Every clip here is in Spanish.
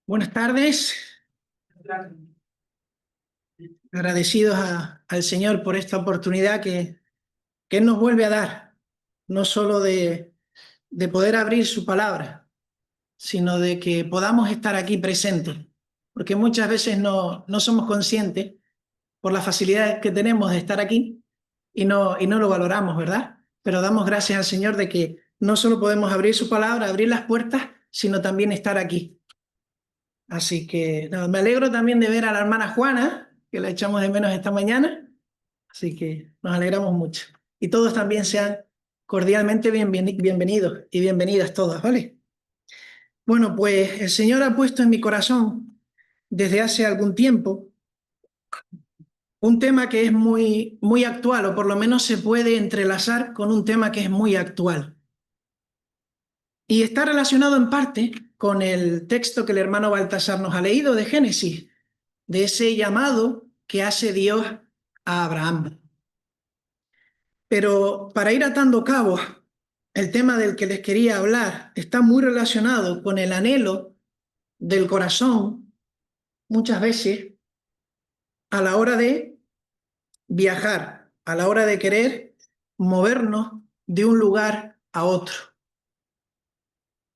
Buenas tardes, agradecidos al Señor por esta oportunidad que Él nos vuelve a dar, no solo de poder abrir su palabra, sino de que podamos estar aquí presentes, porque muchas veces no somos conscientes por las facilidades que tenemos de estar aquí y no lo valoramos, ¿verdad? Pero damos gracias al Señor de que no solo podemos abrir su palabra, abrir las puertas, sino también estar aquí. Así que no, me alegro también de ver a la hermana Juana, que la echamos de menos esta mañana, así que nos alegramos mucho. Y todos también sean cordialmente bienvenidos y bienvenidas todas, ¿vale? Bueno, pues el Señor ha puesto en mi corazón desde hace algún tiempo un tema que es muy actual, o por lo menos se puede entrelazar con un tema que es muy actual. Y está relacionado en parte con el texto que el hermano Baltasar nos ha leído de Génesis, de ese llamado que hace Dios a Abraham. Pero para ir atando cabos, el tema del que les quería hablar está muy relacionado con el anhelo del corazón, muchas veces, a la hora de viajar, a la hora de querer movernos de un lugar a otro.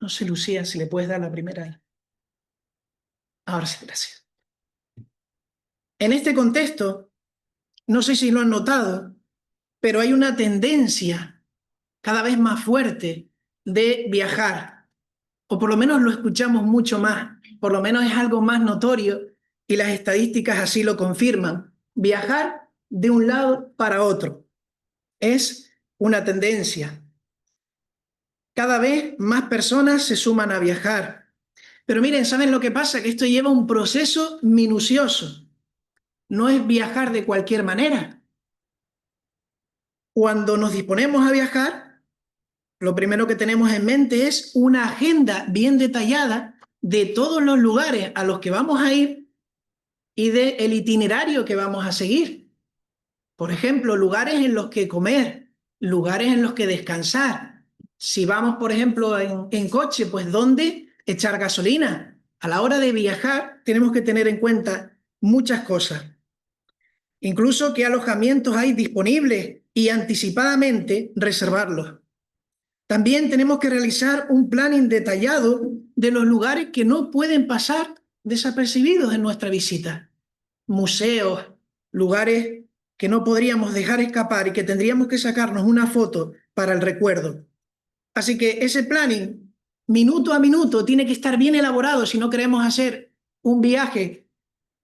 No sé, Lucía, si le puedes dar la primera ahí. Ahora sí, gracias. En este contexto, no sé si lo han notado, pero hay una tendencia cada vez más fuerte de viajar, o por lo menos lo escuchamos mucho más, por lo menos es algo más notorio y las estadísticas así lo confirman. Viajar de un lado para otro es una tendencia. Cada vez más personas se suman a viajar. Pero miren, ¿saben lo que pasa? Que esto lleva un proceso minucioso. No es viajar de cualquier manera. Cuando nos disponemos a viajar, lo primero que tenemos en mente es una agenda bien detallada de todos los lugares a los que vamos a ir y del itinerario que vamos a seguir. Por ejemplo, lugares en los que comer, lugares en los que descansar. Si vamos, por ejemplo, en coche, pues ¿dónde echar gasolina? A la hora de viajar tenemos que tener en cuenta muchas cosas. Incluso qué alojamientos hay disponibles y anticipadamente reservarlos. También tenemos que realizar un planning detallado de los lugares que no pueden pasar desapercibidos en nuestra visita. Museos, lugares que no podríamos dejar escapar y que tendríamos que sacarnos una foto para el recuerdo. Así que ese planning, minuto a minuto, tiene que estar bien elaborado si no queremos hacer un viaje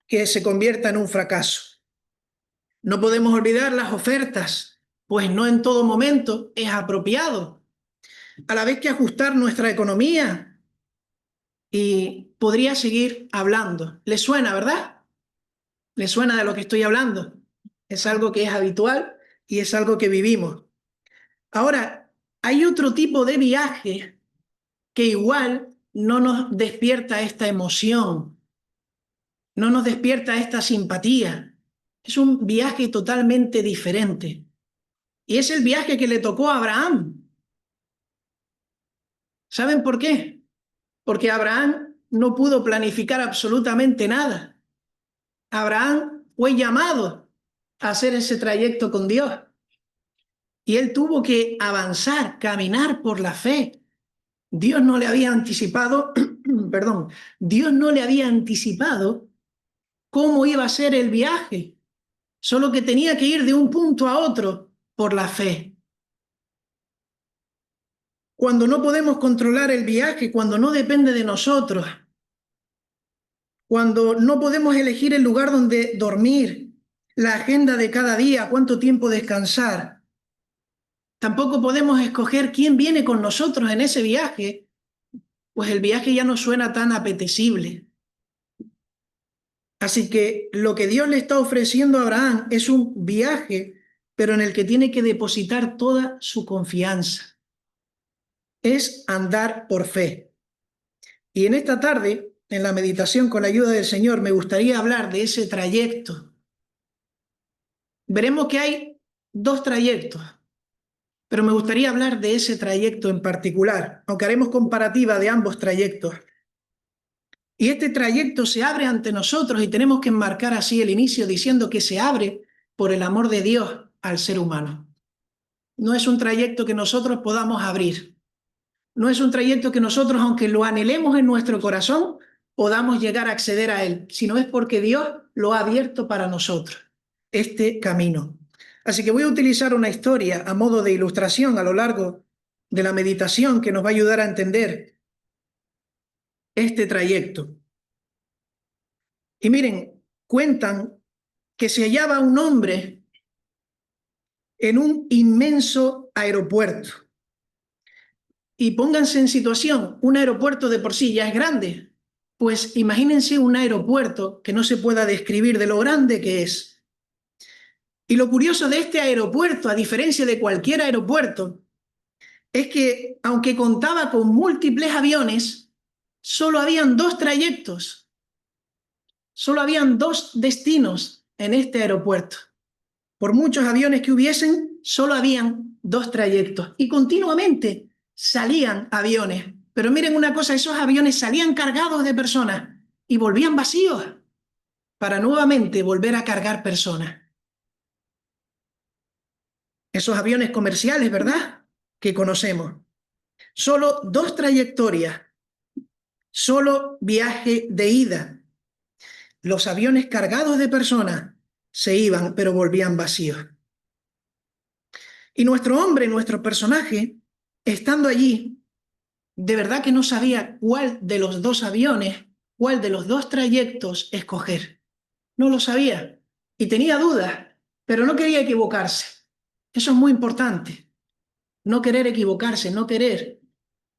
que se convierta en un fracaso. No podemos olvidar las ofertas, pues no en todo momento es apropiado. A la vez que ajustar nuestra economía, y podría seguir hablando. ¿Les suena, verdad? ¿Les suena de lo que estoy hablando? Es algo que es habitual y es algo que vivimos. Ahora, hay otro tipo de viaje que igual no nos despierta esta emoción, no nos despierta esta simpatía. Es un viaje totalmente diferente. Y es el viaje que le tocó a Abraham. ¿Saben por qué? Porque Abraham no pudo planificar absolutamente nada. Abraham fue llamado a hacer ese trayecto con Dios y él tuvo que avanzar, caminar por la fe. Dios no le había anticipado, perdón, Dios no le había anticipado cómo iba a ser el viaje, solo que tenía que ir de un punto a otro por la fe. Cuando no podemos controlar el viaje, cuando no depende de nosotros, cuando no podemos elegir el lugar donde dormir, la agenda de cada día, cuánto tiempo descansar, tampoco podemos escoger quién viene con nosotros en ese viaje, pues el viaje ya no suena tan apetecible. Así que lo que Dios le está ofreciendo a Abraham es un viaje, pero en el que tiene que depositar toda su confianza. Es andar por fe. Y en esta tarde, en la meditación con la ayuda del Señor, me gustaría hablar de ese trayecto. Veremos que hay dos trayectos. pero me gustaría hablar de ese trayecto en particular, aunque haremos comparativa de ambos trayectos. Y este trayecto se abre ante nosotros y tenemos que enmarcar así el inicio diciendo que se abre por el amor de Dios al ser humano. No es un trayecto que nosotros podamos abrir. No es un trayecto que nosotros, aunque lo anhelemos en nuestro corazón, podamos llegar a acceder a él, sino es porque Dios lo ha abierto para nosotros, este camino. Así que voy a utilizar una historia a modo de ilustración a lo largo de la meditación que nos va a ayudar a entender este trayecto. Y miren, cuentan que se hallaba un hombre en un inmenso aeropuerto. Y pónganse en situación, un aeropuerto de por sí ya es grande, pues imagínense un aeropuerto que no se pueda describir de lo grande que es. Y lo curioso de este aeropuerto, a diferencia de cualquier aeropuerto, es que aunque contaba con múltiples aviones, solo habían dos trayectos, solo habían dos destinos en este aeropuerto. Por muchos aviones que hubiesen, solo habían dos trayectos y continuamente salían aviones. Pero miren una cosa, esos aviones salían cargados de personas y volvían vacíos para nuevamente volver a cargar personas. Esos aviones comerciales, ¿verdad? Que conocemos. Solo dos trayectorias, solo viaje de ida. Los aviones cargados de personas se iban, pero volvían vacíos. Y nuestro hombre, nuestro personaje, estando allí, de verdad que no sabía cuál de los dos aviones, cuál de los dos trayectos escoger. No lo sabía y tenía dudas, pero no quería equivocarse. Eso es muy importante. No querer equivocarse, no querer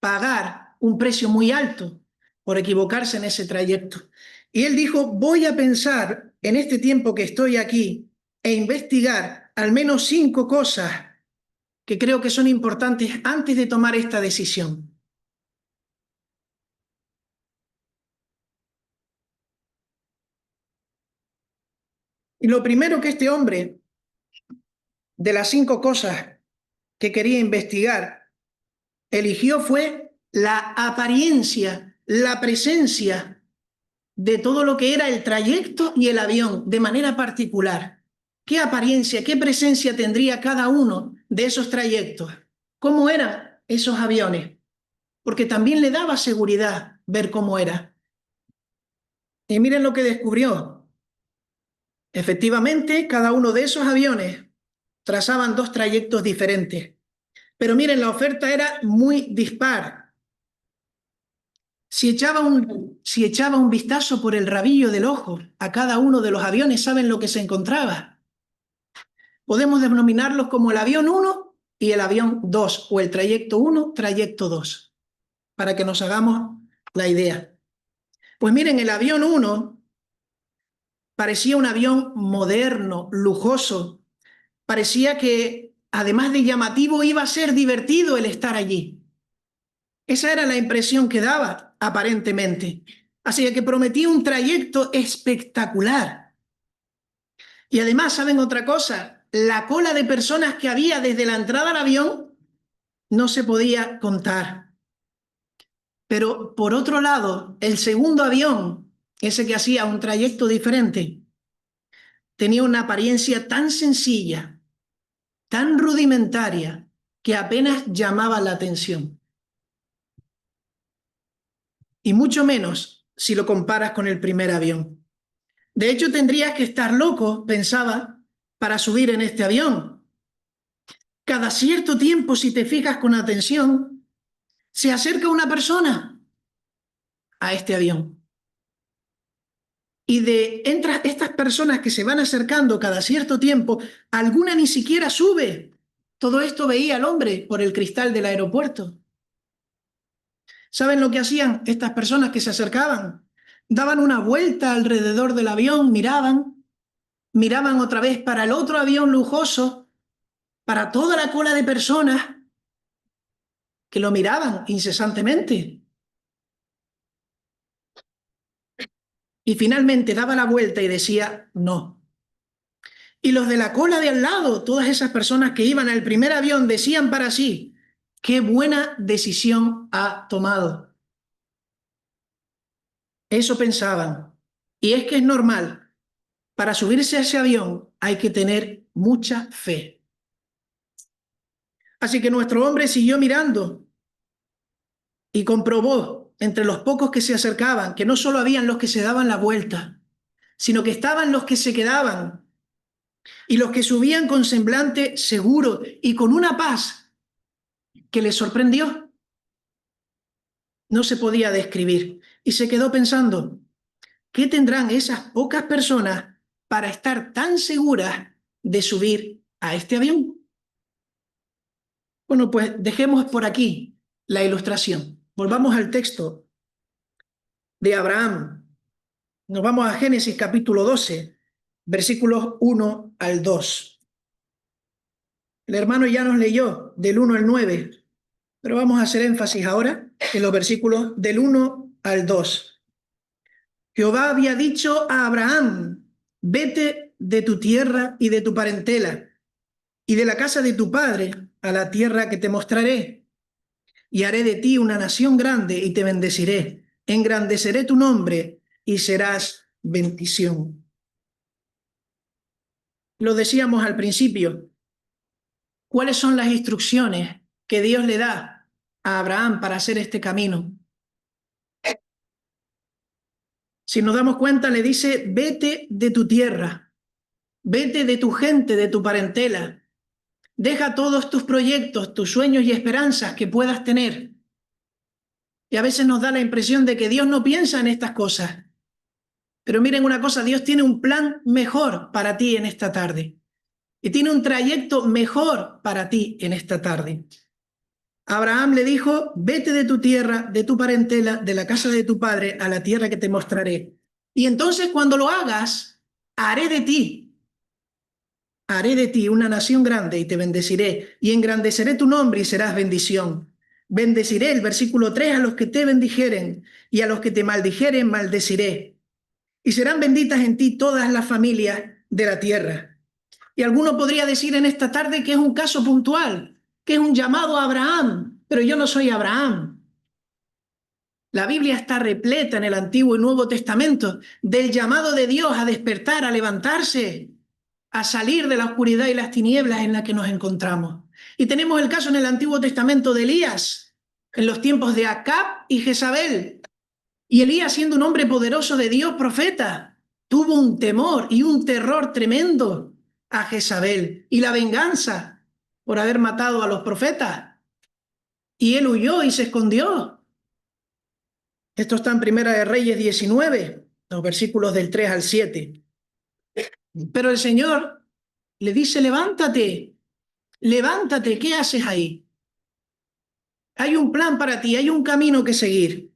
pagar un precio muy alto por equivocarse en ese trayecto. Y él dijo, voy a pensar en este tiempo que estoy aquí e investigar al menos 5 cosas que creo que son importantes antes de tomar esta decisión. Y lo primero que este hombre, de las 5 cosas que quería investigar, eligió fue la apariencia, la presencia de todo lo que era el trayecto y el avión de manera particular. ¿Qué apariencia, qué presencia tendría cada uno de esos trayectos? ¿Cómo eran esos aviones? Porque también le daba seguridad ver cómo era. Y miren lo que descubrió. Efectivamente, cada uno de esos aviones trazaban dos trayectos diferentes. Pero miren, la oferta era muy dispar. Si echaba un vistazo por el rabillo del ojo a cada uno de los aviones, ¿saben lo que se encontraba? Podemos denominarlos como el avión 1 y el avión 2, o el trayecto 1, trayecto 2, para que nos hagamos la idea. Pues miren, el avión 1 parecía un avión moderno, lujoso. Parecía que, además de llamativo, iba a ser divertido el estar allí. Esa era la impresión que daba, aparentemente. Así que prometía un trayecto espectacular. Y además, ¿saben otra cosa? La cola de personas que había desde la entrada al avión no se podía contar. Pero por otro lado, el segundo avión, ese que hacía un trayecto diferente, tenía una apariencia tan sencilla, tan rudimentaria, que apenas llamaba la atención. Y mucho menos si lo comparas con el primer avión. De hecho, tendrías que estar loco, pensaba, para subir en este avión. Cada cierto tiempo, si te fijas con atención, se acerca una persona a este avión. Y de entre estas personas que se van acercando cada cierto tiempo, alguna ni siquiera sube. Todo esto veía el hombre por el cristal del aeropuerto. ¿Saben lo que hacían estas personas que se acercaban? Daban una vuelta alrededor del avión, miraban otra vez para el otro avión lujoso, para toda la cola de personas que lo miraban incesantemente. Y finalmente daba la vuelta y decía no. Y los de la cola de al lado, todas esas personas que iban al primer avión, decían para sí, qué buena decisión ha tomado. Eso pensaban. Y es que es normal. Para subirse a ese avión hay que tener mucha fe. Así que nuestro hombre siguió mirando y comprobó entre los pocos que se acercaban que no solo habían los que se daban la vuelta, sino que estaban los que se quedaban y los que subían con semblante seguro y con una paz que le sorprendió. No se podía describir y se quedó pensando, ¿qué tendrán esas pocas personas para estar tan seguras de subir a este avión? Bueno, pues dejemos por aquí la ilustración. Volvamos al texto de Abraham. Nos vamos a Génesis capítulo 12, versículos 1 al 2. El hermano ya nos leyó del 1 al 9, pero vamos a hacer énfasis ahora en los versículos del 1 al 2. Jehová había dicho a Abraham, vete de tu tierra y de tu parentela y de la casa de tu padre a la tierra que te mostraré, y haré de ti una nación grande y te bendeciré, engrandeceré tu nombre y serás bendición. Lo decíamos al principio, ¿cuáles son las instrucciones que Dios le da a Abraham para hacer este camino? Si nos damos cuenta, le dice, vete de tu tierra, vete de tu gente, de tu parentela, deja todos tus proyectos, tus sueños y esperanzas que puedas tener. Y a veces nos da la impresión de que Dios no piensa en estas cosas. Pero miren una cosa, Dios tiene un plan mejor para ti en esta tarde. Y tiene un trayecto mejor para ti en esta tarde. Abraham le dijo, vete de tu tierra, de tu parentela, de la casa de tu padre, a la tierra que te mostraré. Y entonces cuando lo hagas, haré de ti una nación grande y te bendeciré, y engrandeceré tu nombre y serás bendición. Bendeciré, el versículo 3, a los que te bendijeren, y a los que te maldijeren, maldeciré. Y serán benditas en ti todas las familias de la tierra. Y alguno podría decir en esta tarde que es un caso puntual, que es un llamado a Abraham, pero yo no soy Abraham. La Biblia está repleta en el Antiguo y Nuevo Testamento del llamado de Dios a despertar, a levantarse, a salir de la oscuridad y las tinieblas en las que nos encontramos. Y tenemos el caso en el Antiguo Testamento de Elías, en los tiempos de Acab y Jezabel. Y Elías, siendo un hombre poderoso de Dios, profeta, tuvo un temor y un terror tremendo a Jezabel y la venganza por haber matado a los profetas. Y él huyó y se escondió. Esto está en Primera de Reyes 19, los versículos del 3 al 7. Pero el Señor le dice, levántate, levántate, ¿qué haces ahí? Hay un plan para ti, hay un camino que seguir.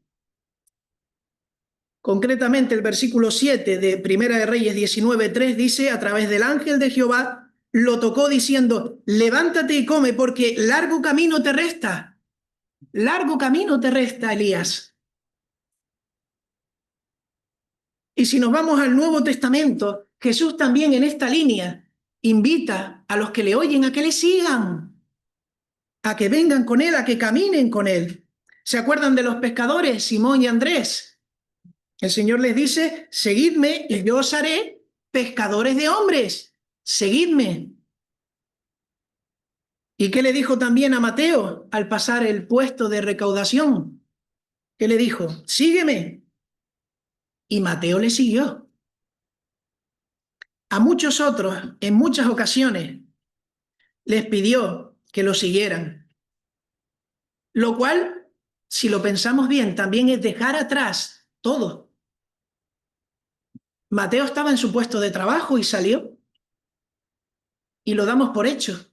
Concretamente el versículo 7 de Primera de Reyes 19:3 dice, a través del ángel de Jehová, lo tocó diciendo, levántate y come porque largo camino te resta. Largo camino te resta, Elías. Y si nos vamos al Nuevo Testamento, Jesús también en esta línea invita a los que le oyen a que le sigan, a que vengan con él, a que caminen con él. ¿Se acuerdan de los pescadores, Simón y Andrés? El Señor les dice, seguidme y yo os haré pescadores de hombres. Seguidme. ¿Y qué le dijo también a Mateo al pasar el puesto de recaudación? ¿Qué le dijo? Sígueme. Y Mateo le siguió. A muchos otros, en muchas ocasiones, les pidió que lo siguieran. Lo cual, si lo pensamos bien, también es dejar atrás todo. Mateo estaba en su puesto de trabajo y salió. Y lo damos por hecho.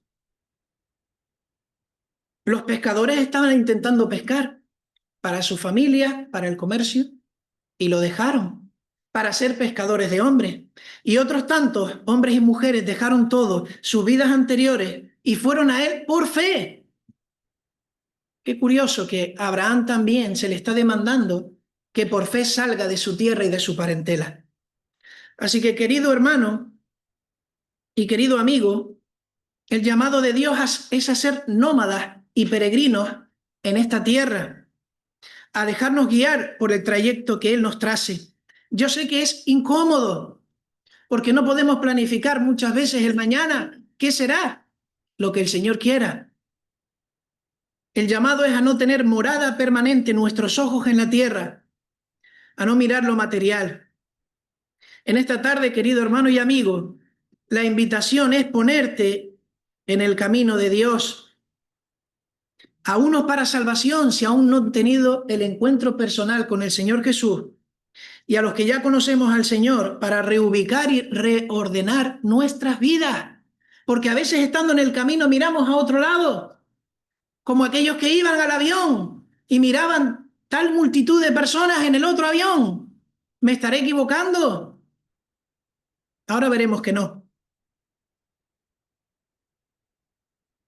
Los pescadores estaban intentando pescar para su familia, para el comercio, y lo dejaron para ser pescadores de hombres. Y otros tantos, hombres y mujeres, dejaron todo, sus vidas anteriores, y fueron a él por fe. Qué curioso que a Abraham también se le está demandando que por fe salga de su tierra y de su parentela. Así que, querido hermano, Y querido amigo, el llamado de Dios es a ser nómadas y peregrinos en esta tierra, a dejarnos guiar por el trayecto que Él nos trace. Yo sé que es incómodo, porque no podemos planificar muchas veces el mañana. ¿Qué será? Lo que el Señor quiera. El llamado es a no tener morada permanente nuestros ojos en la tierra, a no mirar lo material. En esta tarde, querido hermano y amigo, la invitación es ponerte en el camino de Dios. A unos para salvación, si aún no han tenido el encuentro personal con el Señor Jesús, y a los que ya conocemos al Señor, para reubicar y reordenar nuestras vidas. Porque a veces estando en el camino miramos a otro lado, como aquellos que iban al avión y miraban tal multitud de personas en el otro avión. ¿Me estaré equivocando? Ahora veremos que no.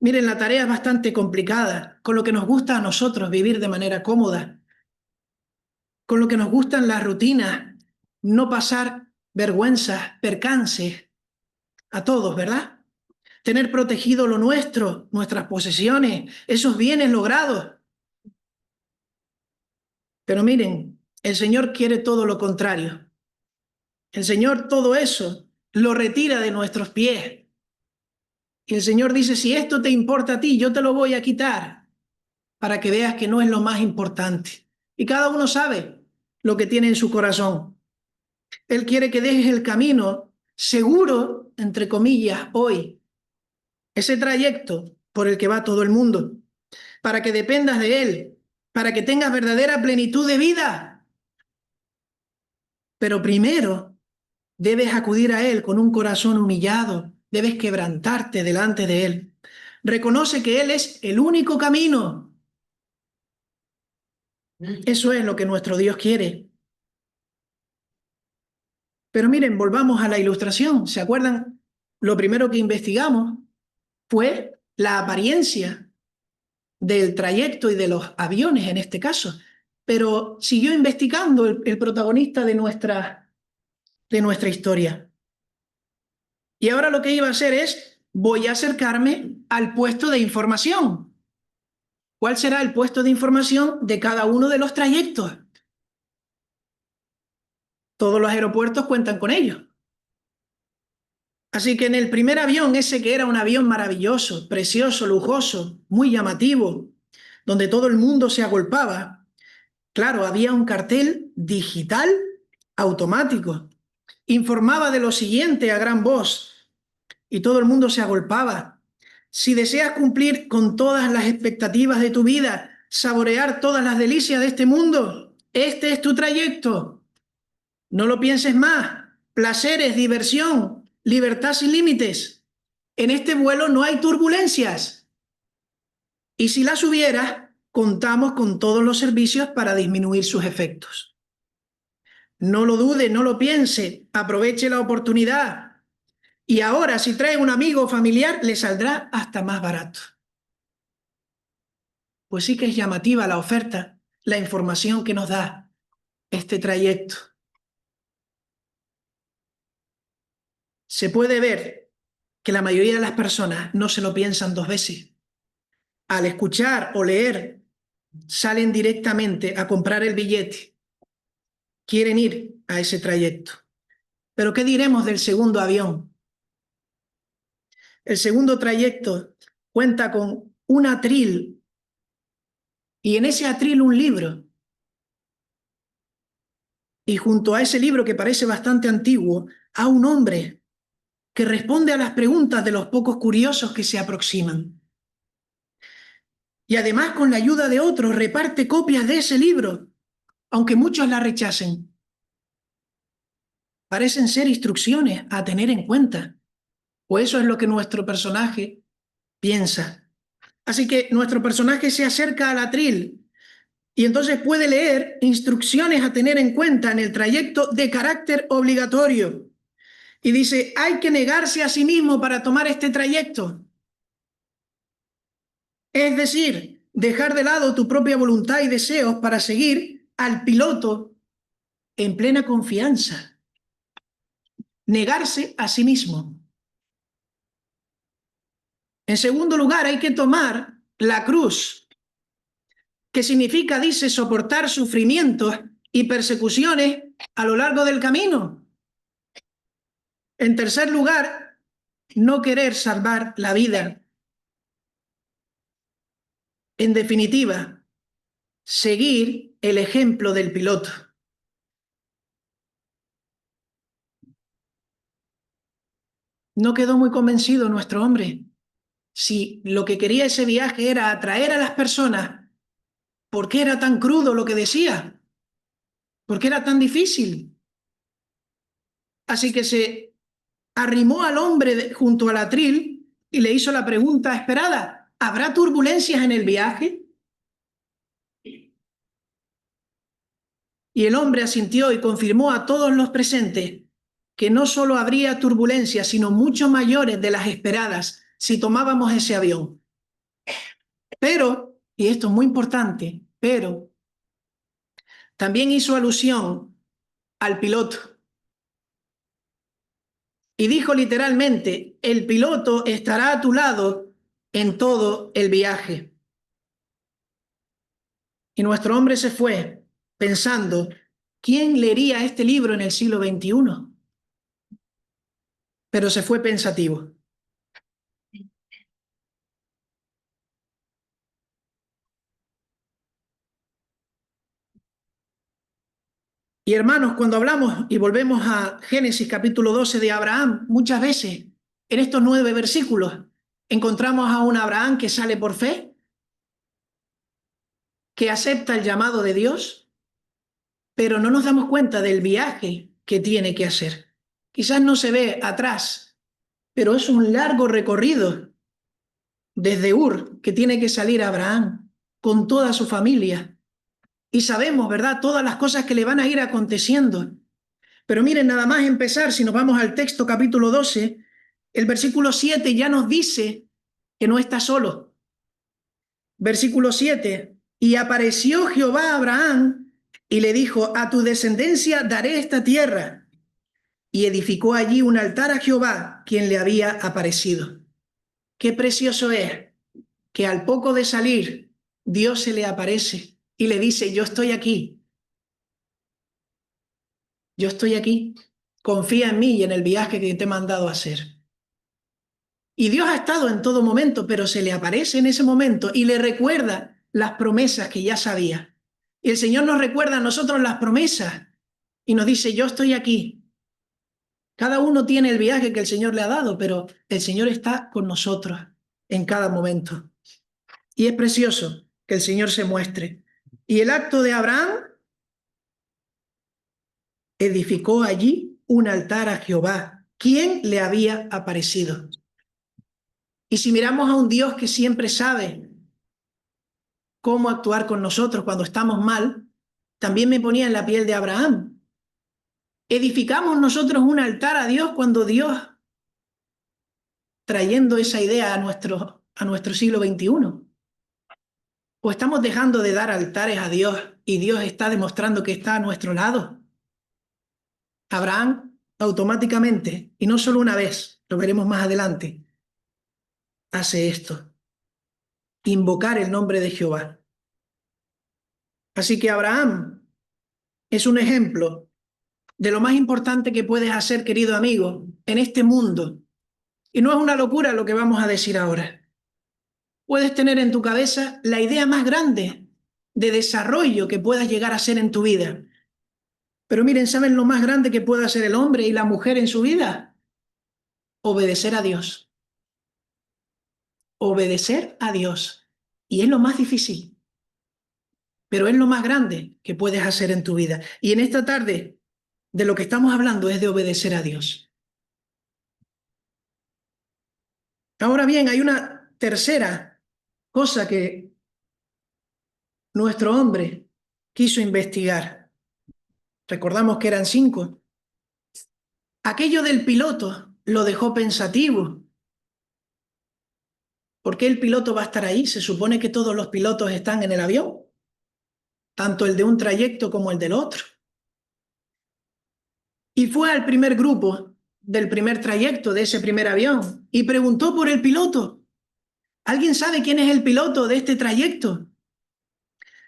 Miren, la tarea es bastante complicada, con lo que nos gusta a nosotros vivir de manera cómoda, con lo que nos gustan las rutinas, no pasar vergüenzas, percances, a todos, ¿verdad? Tener protegido lo nuestro, nuestras posesiones, esos bienes logrados. Pero miren, el Señor quiere todo lo contrario. El Señor todo eso lo retira de nuestros pies. Y el Señor dice, si esto te importa a ti, yo te lo voy a quitar para que veas que no es lo más importante. Y cada uno sabe lo que tiene en su corazón. Él quiere que dejes el camino seguro, entre comillas, hoy, ese trayecto por el que va todo el mundo, para que dependas de Él, para que tengas verdadera plenitud de vida. Pero primero debes acudir a Él con un corazón humillado, debes quebrantarte delante de Él. Reconoce que Él es el único camino. Eso es lo que nuestro Dios quiere. Pero miren, volvamos a la ilustración. ¿Se acuerdan? Lo primero que investigamos fue la apariencia del trayecto y de los aviones en este caso. Pero siguió investigando el protagonista de nuestra historia. Y ahora lo que iba a hacer es, voy a acercarme al puesto de información. ¿Cuál será el puesto de información de cada uno de los trayectos? Todos los aeropuertos cuentan con ellos. Así que en el primer avión, ese que era un avión maravilloso, precioso, lujoso, muy llamativo, donde todo el mundo se agolpaba, claro, había un cartel digital automático. Informaba de lo siguiente a gran voz y todo el mundo se agolpaba. Si deseas cumplir con todas las expectativas de tu vida, saborear todas las delicias de este mundo, este es tu trayecto. No lo pienses más. Placeres, diversión, libertad sin límites. En este vuelo no hay turbulencias. Y si las hubiera, contamos con todos los servicios para disminuir sus efectos. No lo dude, no lo piense, aproveche la oportunidad. Y ahora, si trae un amigo o familiar, le saldrá hasta más barato. Pues sí que es llamativa la oferta, la información que nos da este trayecto. Se puede ver que la mayoría de las personas no se lo piensan dos veces. Al escuchar o leer, salen directamente a comprar el billete. Quieren ir a ese trayecto. Pero ¿qué diremos del segundo avión? El segundo trayecto cuenta con un atril y en ese atril un libro. Y junto a ese libro que parece bastante antiguo, a un hombre que responde a las preguntas de los pocos curiosos que se aproximan. Y además, con la ayuda de otros, reparte copias de ese libro, aunque muchos la rechacen. Parecen ser instrucciones a tener en cuenta, o eso es lo que nuestro personaje piensa. Así que nuestro personaje se acerca al atril y entonces puede leer instrucciones a tener en cuenta en el trayecto de carácter obligatorio. Y dice, hay que negarse a sí mismo para tomar este trayecto. Es decir, dejar de lado tu propia voluntad y deseos para seguir al piloto en plena confianza. Negarse a sí mismo. En segundo lugar, hay que tomar la cruz, que significa, dice, soportar sufrimientos y persecuciones a lo largo del camino. En tercer lugar, no querer salvar la vida. En definitiva, seguir el ejemplo del piloto. No quedó muy convencido nuestro hombre. Si lo que quería ese viaje era atraer a las personas, ¿por qué era tan crudo lo que decía? ¿Por qué era tan difícil? Así que se arrimó al hombre junto al atril y le hizo la pregunta esperada: ¿habrá turbulencias en el viaje? Y el hombre asintió y confirmó a todos los presentes que no solo habría turbulencias, sino mucho mayores de las esperadas si tomábamos ese avión. Pero, y esto es muy importante, pero también hizo alusión al piloto. Y dijo literalmente: el piloto estará a tu lado en todo el viaje. Y nuestro hombre se fue pensando: ¿quién leería este libro en el siglo XXI? Pero se fue pensativo. Y hermanos, cuando hablamos y volvemos a Génesis capítulo 12 de Abraham, muchas veces en estos 9 versículos encontramos a un Abraham que sale por fe, que acepta el llamado de Dios, pero no nos damos cuenta del viaje que tiene que hacer. Quizás no se ve atrás, pero es un largo recorrido desde Ur que tiene que salir Abraham con toda su familia. Y sabemos, ¿verdad?, todas las cosas que le van a ir aconteciendo. Pero miren, nada más empezar, si nos vamos al texto capítulo 12, el versículo 7 ya nos dice que no está solo. Versículo 7: y apareció Jehová a Abraham y le dijo: a tu descendencia daré esta tierra. Y edificó allí un altar a Jehová, quien le había aparecido. Qué precioso es que al poco de salir, Dios se le aparece y le dice: yo estoy aquí. Yo estoy aquí. Confía en mí y en el viaje que te he mandado a hacer. Y Dios ha estado en todo momento, pero se le aparece en ese momento y le recuerda las promesas que ya sabía. Y el Señor nos recuerda a nosotros las promesas y nos dice: yo estoy aquí. Cada uno tiene el viaje que el Señor le ha dado, pero el Señor está con nosotros en cada momento. Y es precioso que el Señor se muestre. Y el acto de Abraham: edificó allí un altar a Jehová, quien le había aparecido. Y si miramos a un Dios que siempre sabe cómo actuar con nosotros cuando estamos mal, también me ponía en la piel de Abraham. ¿Edificamos nosotros un altar a Dios cuando Dios, trayendo esa idea a nuestro siglo XXI? ¿O estamos dejando de dar altares a Dios y Dios está demostrando que está a nuestro lado? Abraham automáticamente, y no solo una vez, lo veremos más adelante, hace esto: invocar el nombre de Jehová. Así que Abraham es un ejemplo de lo más importante que puedes hacer, querido amigo, en este mundo. Y no es una locura lo que vamos a decir ahora. Puedes tener en tu cabeza la idea más grande de desarrollo que puedas llegar a ser en tu vida. Pero miren, ¿saben lo más grande que puede hacer el hombre y la mujer en su vida? Obedecer a Dios. Obedecer a Dios. Y es lo más difícil, pero es lo más grande que puedes hacer en tu vida. Y en esta tarde, de lo que estamos hablando es de obedecer a Dios. Ahora bien, hay una tercera cosa que nuestro hombre quiso investigar. Recordamos que eran 5. Aquello del piloto lo dejó pensativo. ¿Por qué el piloto va a estar ahí? Se supone que todos los pilotos están en el avión, tanto el de un trayecto como el del otro. Y fue al primer grupo del primer trayecto de ese primer avión y preguntó por el piloto. ¿Alguien sabe quién es el piloto de este trayecto?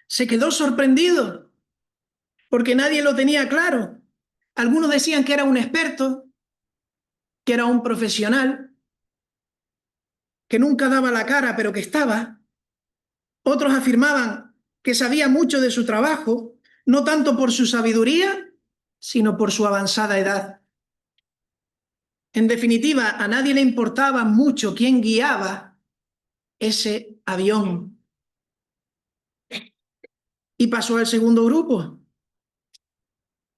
Se quedó sorprendido porque nadie lo tenía claro. Algunos decían que era un experto, que era un profesional, que nunca daba la cara, pero que estaba. Otros afirmaban que sabía mucho de su trabajo, no tanto por su sabiduría, sino por su avanzada edad. En definitiva, a nadie le importaba mucho quién guiaba ese avión. Y pasó al segundo grupo,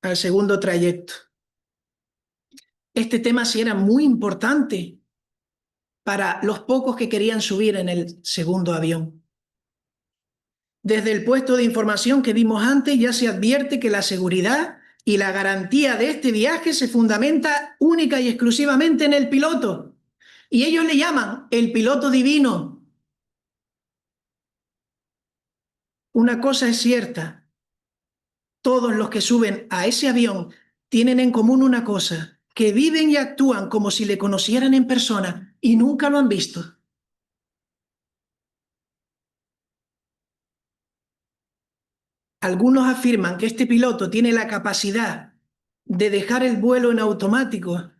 al segundo trayecto. Este tema sí era muy importante para los pocos que querían subir en el segundo avión. Desde el puesto de información que vimos antes ya se advierte que la seguridad y la garantía de este viaje se fundamenta única y exclusivamente en el piloto. Y ellos le llaman el piloto divino. Una cosa es cierta, todos los que suben a ese avión tienen en común una cosa, que viven y actúan como si le conocieran en persona y nunca lo han visto. Algunos afirman que este piloto tiene la capacidad de dejar el vuelo en automático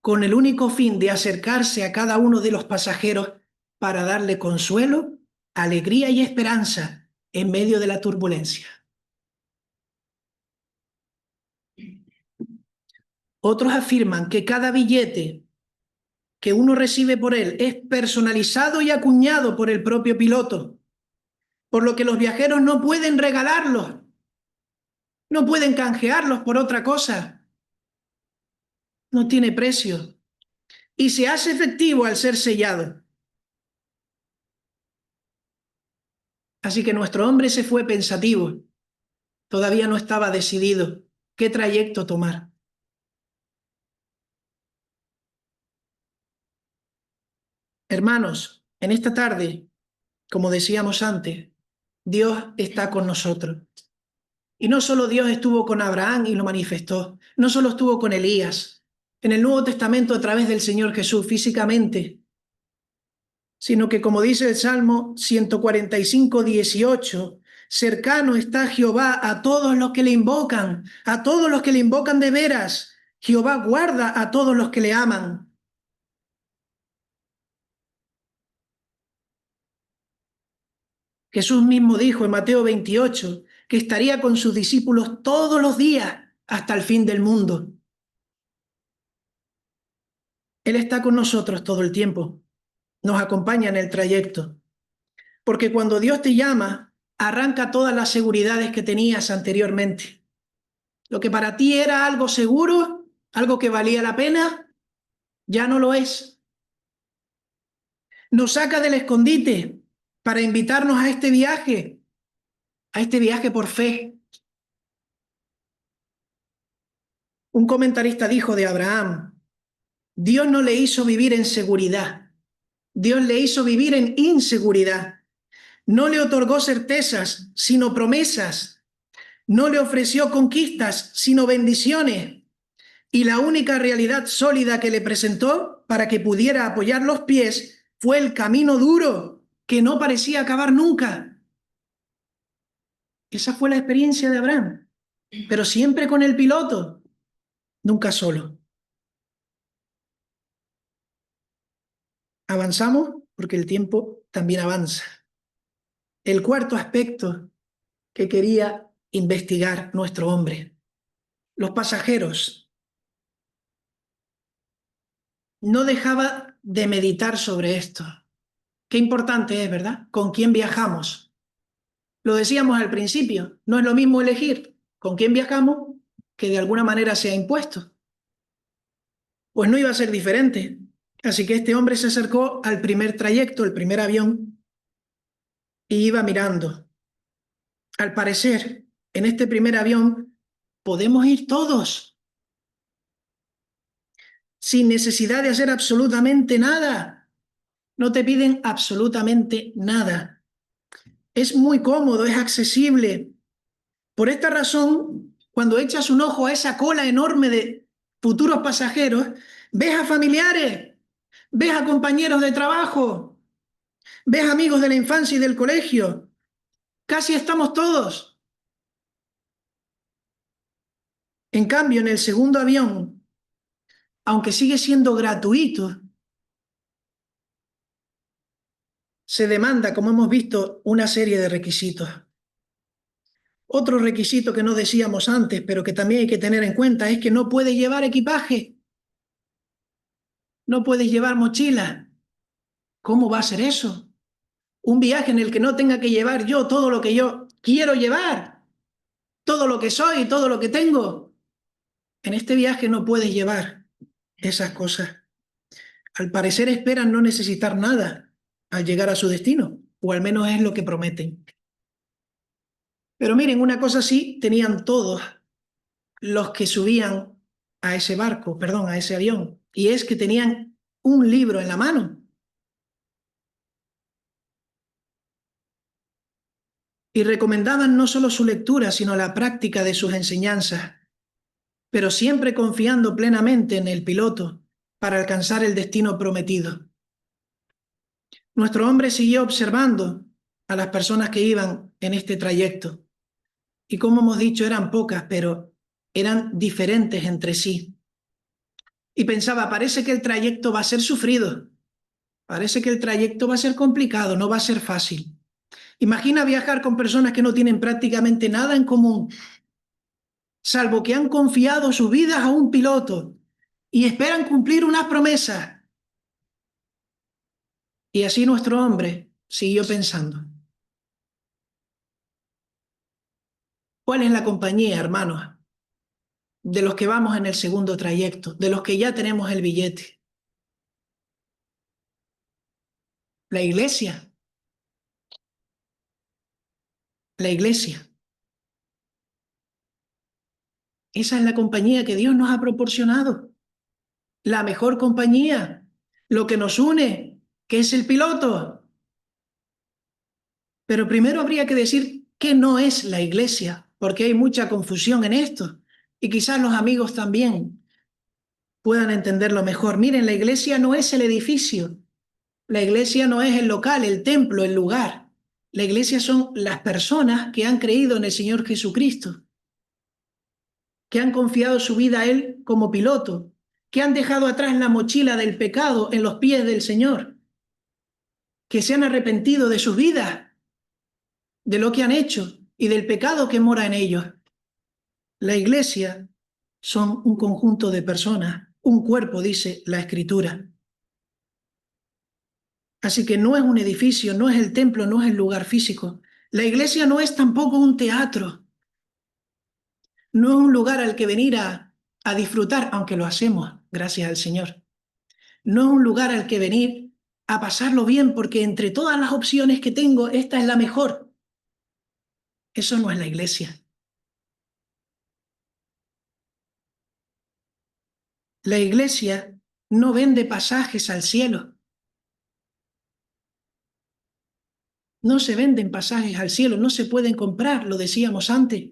con el único fin de acercarse a cada uno de los pasajeros para darle consuelo, alegría y esperanza en medio de la turbulencia. Otros afirman que cada billete que uno recibe por él es personalizado y acuñado por el propio piloto, por lo que los viajeros no pueden regalarlos, no pueden canjearlos por otra cosa, no tiene precio y se hace efectivo al ser sellado. Así que nuestro hombre se fue pensativo, todavía no estaba decidido qué trayecto tomar. Hermanos, en esta tarde, como decíamos antes, Dios está con nosotros. Y no solo Dios estuvo con Abraham y lo manifestó, no solo estuvo con Elías, en el Nuevo Testamento a través del Señor Jesús físicamente, sino que como dice el Salmo 145, 18, cercano está Jehová a todos los que le invocan, a todos los que le invocan de veras. Jehová guarda a todos los que le aman. Jesús mismo dijo en Mateo 28 que estaría con sus discípulos todos los días hasta el fin del mundo. Él está con nosotros todo el tiempo, nos acompaña en el trayecto, porque cuando Dios te llama, arranca todas las seguridades que tenías anteriormente. Lo que para ti era algo seguro, algo que valía la pena, ya no lo es. Nos saca del escondite para invitarnos a este viaje por fe. Un comentarista dijo de Abraham, Dios no le hizo vivir en seguridad, Dios le hizo vivir en inseguridad. No le otorgó certezas, sino promesas. No le ofreció conquistas, sino bendiciones. Y la única realidad sólida que le presentó para que pudiera apoyar los pies fue el camino duro, que no parecía acabar nunca. Esa fue la experiencia de Abraham, pero siempre con el piloto, nunca solo. Avanzamos porque el tiempo también avanza. El cuarto aspecto que quería investigar nuestro hombre. Los pasajeros. No dejaba de meditar sobre esto. Qué importante es, ¿verdad? ¿Con quién viajamos? Lo decíamos al principio, no es lo mismo elegir con quién viajamos que de alguna manera se ha impuesto. Pues no iba a ser diferente. Así que este hombre se acercó al primer trayecto, el primer avión, y iba mirando. Al parecer, en este primer avión podemos ir todos, sin necesidad de hacer absolutamente nada. No te piden absolutamente nada. Es muy cómodo, es accesible. Por esta razón, cuando echas un ojo a esa cola enorme de futuros pasajeros, ves a familiares, ves a compañeros de trabajo, Ves amigos de la infancia y del colegio, casi estamos todos. En cambio, en el segundo avión, aunque sigue siendo gratuito, se demanda, como hemos visto, una serie de requisitos. Otro requisito que no decíamos antes, pero que también hay que tener en cuenta, es que no puedes llevar equipaje, no puedes llevar mochila. ¿Cómo va a ser eso? Un viaje en el que no tenga que llevar yo todo lo que yo quiero llevar, todo lo que soy, todo lo que tengo. En este viaje no puedes llevar esas cosas. Al parecer esperan no necesitar nada al llegar a su destino, o al menos es lo que prometen. Pero miren, una cosa sí tenían todos los que subían a ese barco, perdón, a ese avión, y es que tenían un libro en la mano. Y recomendaban no solo su lectura, sino la práctica de sus enseñanzas, pero siempre confiando plenamente en el piloto para alcanzar el destino prometido. Nuestro hombre siguió observando a las personas que iban en este trayecto, y como hemos dicho, eran pocas, pero eran diferentes entre sí. Y pensaba, parece que el trayecto va a ser sufrido, parece que el trayecto va a ser complicado, no va a ser fácil. Imagina viajar con personas que no tienen prácticamente nada en común, salvo que han confiado sus vidas a un piloto y esperan cumplir unas promesas. Y así nuestro hombre siguió pensando. ¿Cuál es la compañía, hermanos, de los que vamos en el segundo trayecto, de los que ya tenemos el billete? La iglesia. La iglesia. Esa es la compañía que Dios nos ha proporcionado. La mejor compañía. Lo que nos une, que es el piloto. Pero primero habría que decir qué no es la iglesia, porque hay mucha confusión en esto. Y quizás los amigos también puedan entenderlo mejor. Miren, la iglesia no es el edificio. La iglesia no es el local, el templo, el lugar. La iglesia son las personas que han creído en el Señor Jesucristo, que han confiado su vida a Él como piloto, que han dejado atrás la mochila del pecado en los pies del Señor, que se han arrepentido de sus vidas, de lo que han hecho y del pecado que mora en ellos. La iglesia son un conjunto de personas, un cuerpo, dice la Escritura. Así que no es un edificio, no es el templo, no es el lugar físico. La iglesia no es tampoco un teatro, no es un lugar al que venir a disfrutar, aunque lo hacemos, gracias al Señor. No es un lugar al que venir a pasarlo bien, porque entre todas las opciones que tengo, esta es la mejor. Eso no es la iglesia. La iglesia no vende pasajes al cielo. No se venden pasajes al cielo, no se pueden comprar, lo decíamos antes.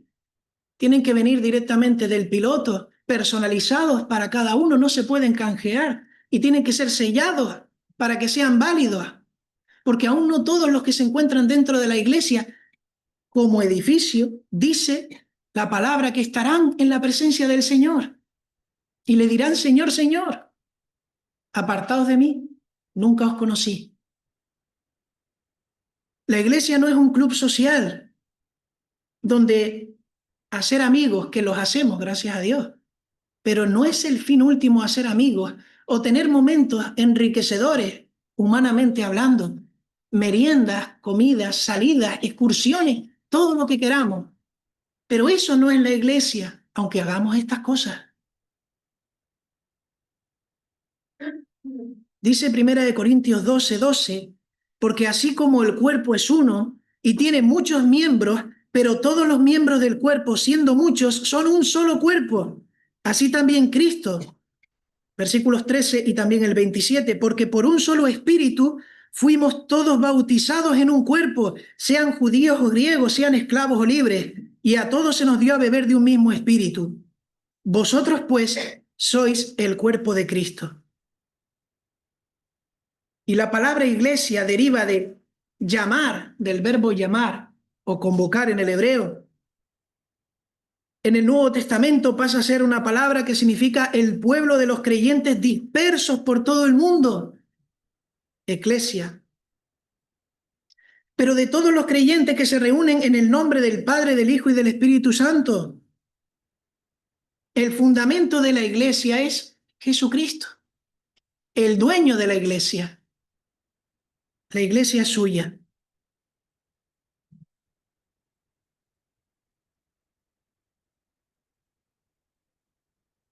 Tienen que venir directamente del piloto, personalizados para cada uno, no se pueden canjear y tienen que ser sellados para que sean válidos, porque aún no todos los que se encuentran dentro de la iglesia como edificio, dice la palabra que estarán en la presencia del Señor y le dirán, Señor, Señor, apartaos de mí, nunca os conocí. La iglesia no es un club social donde hacer amigos, que los hacemos, gracias a Dios, pero no es el fin último hacer amigos o tener momentos enriquecedores, humanamente hablando, meriendas, comidas, salidas, excursiones, todo lo que queramos. Pero eso no es la iglesia, aunque hagamos estas cosas. Dice 1 Corintios 12:12, porque así como el cuerpo es uno y tiene muchos miembros, pero todos los miembros del cuerpo, siendo muchos, son un solo cuerpo. Así también Cristo, versículos 13 y también el 27, porque por un solo espíritu fuimos todos bautizados en un cuerpo, sean judíos o griegos, sean esclavos o libres, y a todos se nos dio a beber de un mismo espíritu. Vosotros, pues, sois el cuerpo de Cristo. Y la palabra iglesia deriva de llamar, del verbo llamar o convocar en el hebreo, en el Nuevo Testamento pasa a ser una palabra que significa el pueblo de los creyentes dispersos por todo el mundo, eclesia. Pero de todos los creyentes que se reúnen en el nombre del Padre, del Hijo y del Espíritu Santo, el fundamento de la iglesia es Jesucristo, el dueño de la iglesia. La iglesia es suya.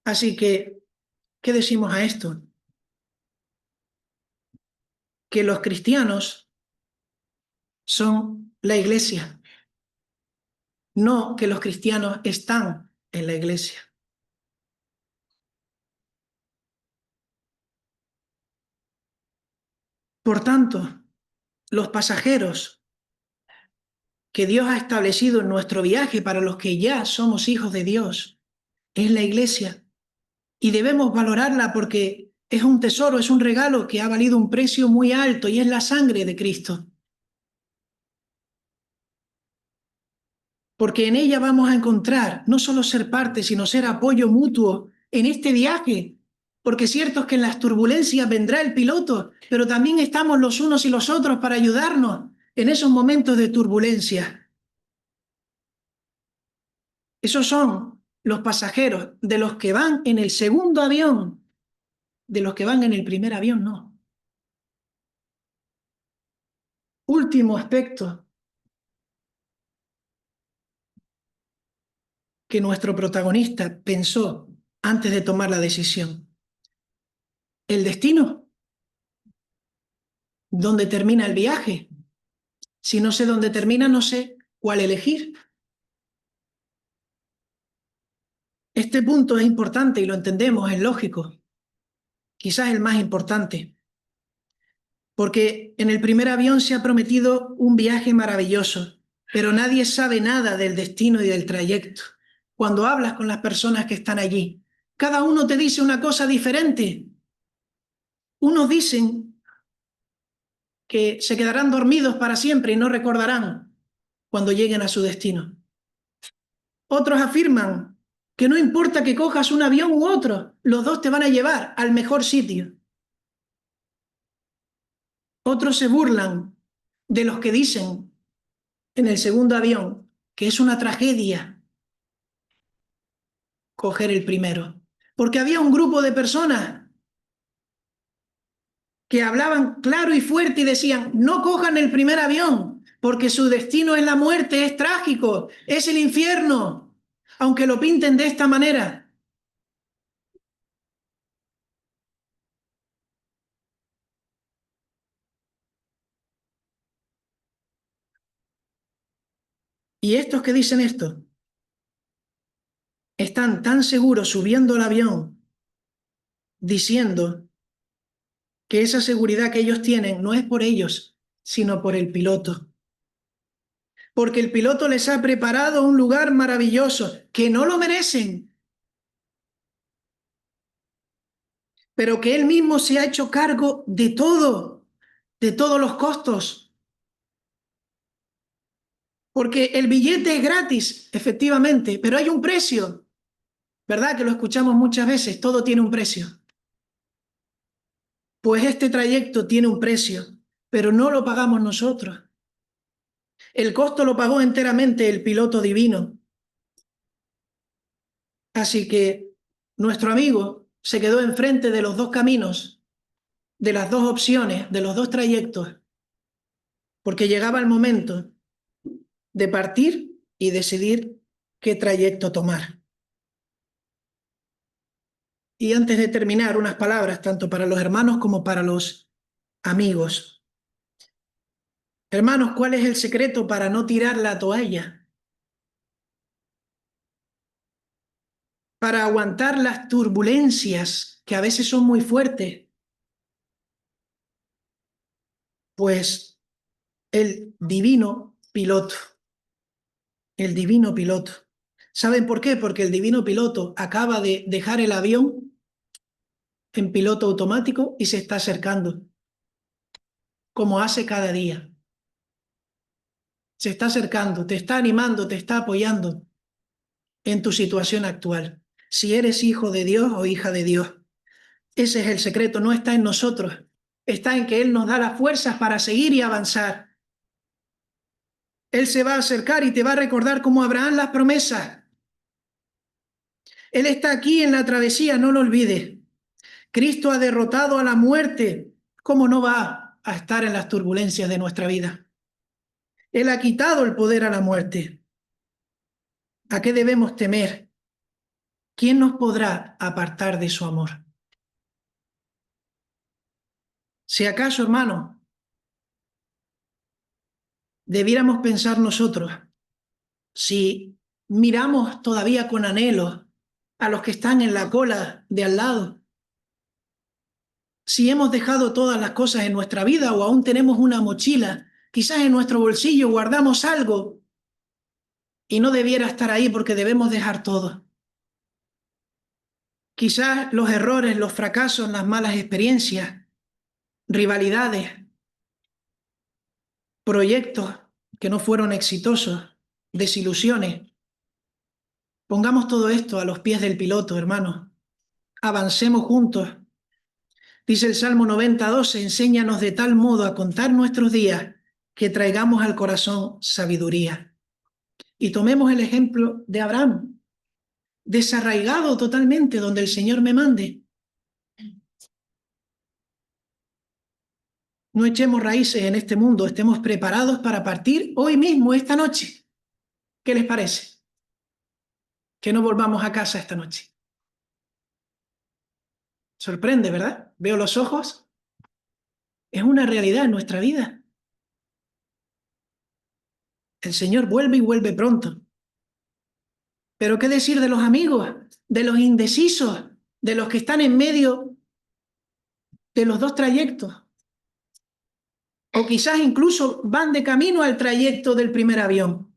Así que, ¿qué decimos a esto? Que los cristianos son la iglesia, no que los cristianos están en la iglesia. Por tanto, los pasajeros que Dios ha establecido en nuestro viaje para los que ya somos hijos de Dios es la iglesia. Y debemos valorarla porque es un tesoro, es un regalo que ha valido un precio muy alto y es la sangre de Cristo. Porque en ella vamos a encontrar no solo ser parte, sino ser apoyo mutuo en este viaje. Porque cierto es que en las turbulencias vendrá el piloto, pero también estamos los unos y los otros para ayudarnos en esos momentos de turbulencia. Esos son los pasajeros de los que van en el segundo avión, de los que van en el primer avión, no. Último aspecto que nuestro protagonista pensó antes de tomar la decisión. El destino. ¿Dónde termina el viaje? Si no sé dónde termina, no sé cuál elegir. Este punto es importante y lo entendemos, es lógico. Quizás el más importante. Porque en el primer avión se ha prometido un viaje maravilloso, pero nadie sabe nada del destino y del trayecto. Cuando hablas con las personas que están allí, cada uno te dice una cosa diferente. Unos dicen que se quedarán dormidos para siempre y no recordarán cuando lleguen a su destino. Otros afirman que no importa que cojas un avión u otro, los dos te van a llevar al mejor sitio. Otros se burlan de los que dicen en el segundo avión que es una tragedia coger el primero, porque había un grupo de personas que hablaban claro y fuerte y decían, no cojan el primer avión, porque su destino es la muerte, es trágico, es el infierno, aunque lo pinten de esta manera. Y estos que dicen esto están tan seguros subiendo al avión diciendo que esa seguridad que ellos tienen no es por ellos, sino por el piloto. Porque el piloto les ha preparado un lugar maravilloso, que no lo merecen, pero que él mismo se ha hecho cargo de todo, de todos los costos. Porque el billete es gratis, efectivamente, pero hay un precio, ¿verdad? Que lo escuchamos muchas veces, todo tiene un precio. Pues este trayecto tiene un precio, pero no lo pagamos nosotros. El costo lo pagó enteramente el piloto divino. Así que nuestro amigo se quedó enfrente de los dos caminos, de las dos opciones, de los dos trayectos, porque llegaba el momento de partir y decidir qué trayecto tomar. Y antes de terminar, unas palabras tanto para los hermanos como para los amigos. Hermanos, ¿cuál es el secreto para no tirar la toalla? Para aguantar las turbulencias que a veces son muy fuertes. Pues el divino piloto. El divino piloto. ¿Saben por qué? Porque el divino piloto acaba de dejar el avión en piloto automático y se está acercando, como hace cada día. se está acercando, te está animando, te está apoyando en tu situación actual. Si eres hijo de Dios o hija de Dios, ese es el secreto, no está en nosotros, está en que Él nos da las fuerzas para seguir y avanzar. Él se va a acercar y te va a recordar como Abraham las promesas. Él está aquí en la travesía, no lo olvides. Cristo ha derrotado a la muerte. ¿Cómo no va a estar en las turbulencias de nuestra vida? Él ha quitado el poder a la muerte. ¿A qué debemos temer? ¿Quién nos podrá apartar de su amor? Si acaso, hermano, debiéramos pensar nosotros, si miramos todavía con anhelo a los que están en la cola de al lado, si hemos dejado todas las cosas en nuestra vida o aún tenemos una mochila, quizás en nuestro bolsillo guardamos algo y no debiera estar ahí porque debemos dejar todo. Quizás los errores, los fracasos, las malas experiencias, rivalidades, proyectos que no fueron exitosos, desilusiones. Pongamos todo esto a los pies del piloto, hermanos. Avancemos juntos. Dice el Salmo 90:12, enséñanos de tal modo a contar nuestros días que traigamos al corazón sabiduría. Y tomemos el ejemplo de Abraham, desarraigado totalmente donde el Señor me mande. No echemos raíces en este mundo, estemos preparados para partir hoy mismo, esta noche. ¿Qué les parece? Que no volvamos a casa esta noche. Sorprende, ¿verdad? Veo los ojos. Es una realidad en nuestra vida. El Señor vuelve y vuelve pronto. Pero ¿qué decir de los amigos, de los indecisos, de los que están en medio de los dos trayectos? O quizás incluso van de camino al trayecto del primer avión.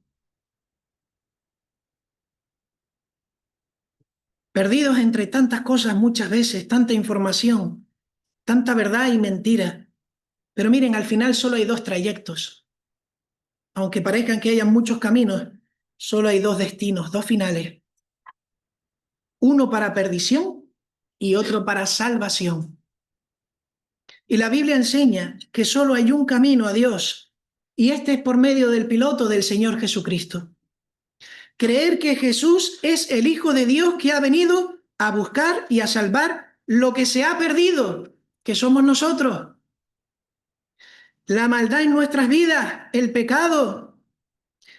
Perdidos entre tantas cosas muchas veces, tanta información, tanta verdad y mentira. Pero miren, al final solo hay dos trayectos. Aunque parezcan que hayan muchos caminos, solo hay dos destinos, dos finales. Uno para perdición y otro para salvación. Y la Biblia enseña que solo hay un camino a Dios, y este es por medio del piloto del Señor Jesucristo. Creer que Jesús es el Hijo de Dios que ha venido a buscar y a salvar lo que se ha perdido, que somos nosotros. La maldad en nuestras vidas, el pecado.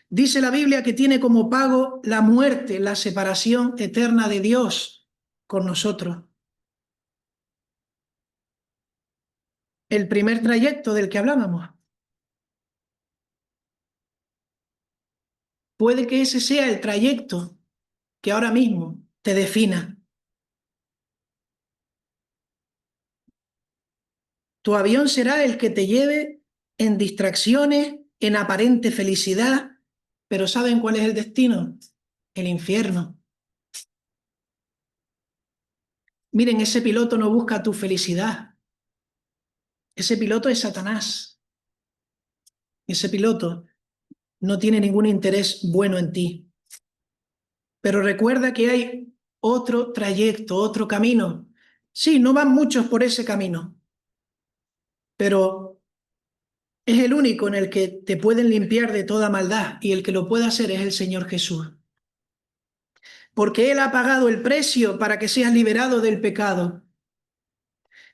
Dice la Biblia que tiene como pago la muerte, la separación eterna de Dios con nosotros. El primer trayecto del que hablábamos. Puede que ese sea el trayecto que ahora mismo te defina. Tu avión será el que te lleve en distracciones, en aparente felicidad, pero ¿saben cuál es el destino? El infierno. Miren, ese piloto no busca tu felicidad. Ese piloto es Satanás. Ese piloto no tiene ningún interés bueno en ti. Pero recuerda que hay otro trayecto, otro camino. Sí, no van muchos por ese camino, pero es el único en el que te pueden limpiar de toda maldad, y el que lo puede hacer es el Señor Jesús. Porque Él ha pagado el precio para que seas liberado del pecado.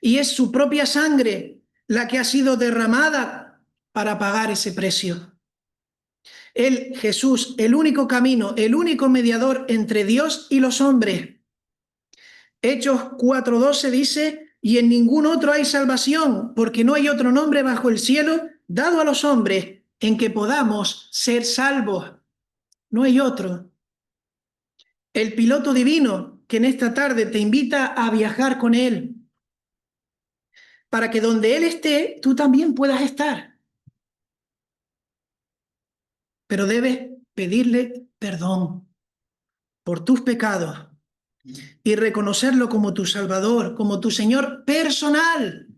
Y es su propia sangre la que ha sido derramada para pagar ese precio. Él, Jesús, el único camino, el único mediador entre Dios y los hombres. Hechos 4:12 dice, y en ningún otro hay salvación, porque no hay otro nombre bajo el cielo dado a los hombres en que podamos ser salvos. No hay otro. El piloto divino que en esta tarde te invita a viajar con Él, para que donde Él esté, tú también puedas estar. Pero debes pedirle perdón por tus pecados y reconocerlo como tu Salvador, como tu Señor personal.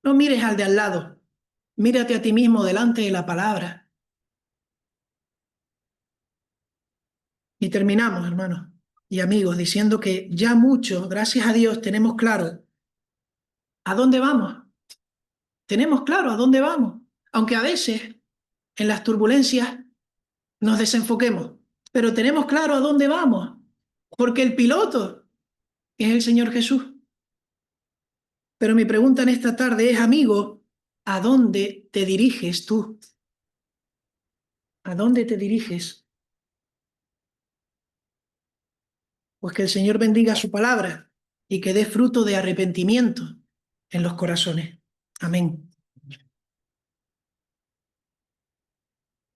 No mires al de al lado, mírate a ti mismo delante de la palabra Y terminamos, hermanos y amigos, diciendo que ya muchos, gracias a Dios, tenemos claro a dónde vamos. Tenemos claro a dónde vamos. Aunque a veces en las turbulencias nos desenfoquemos, pero tenemos claro a dónde vamos, porque el piloto es el Señor Jesús. Pero mi pregunta en esta tarde es, amigo, ¿a dónde te diriges tú? ¿A dónde te diriges? Pues que el Señor bendiga su palabra y que dé fruto de arrepentimiento en los corazones. Amén.